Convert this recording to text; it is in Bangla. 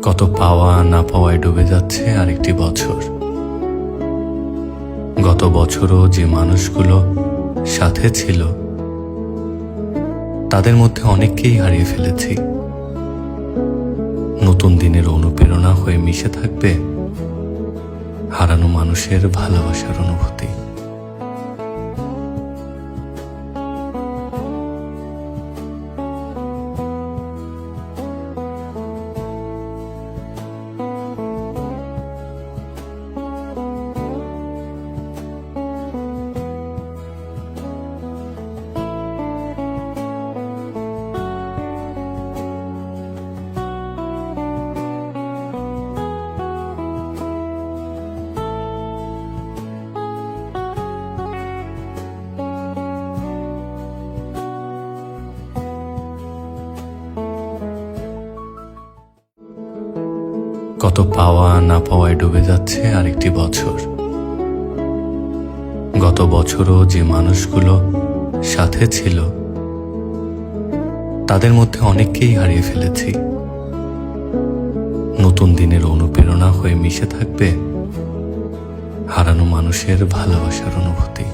কত পাওয়া না পাওয়ায় ডুবে যাচ্ছে আরেকটি বছর। গত বছরও যে মানুষগুলো সাথে ছিল তাদের মধ্যে অনেককেই হারিয়ে ফেলেছি। নতুন দিনের অনুপ্রেরণা হয়ে মিশে থাকবে হারানো মানুষের ভালোবাসার অনুভূতি। কত পাওয়া না পাওয়ায় ডুবে যাচ্ছে আরেকটি বছর। গত বছরও যে মানুষগুলো সাথে ছিল তাদের মধ্যে অনেককেই হারিয়ে ফেলেছি। নতুন দিনের অনুপ্রেরণা হয়ে মিশে থাকবে হারানো মানুষের ভালোবাসার অনুভূতি।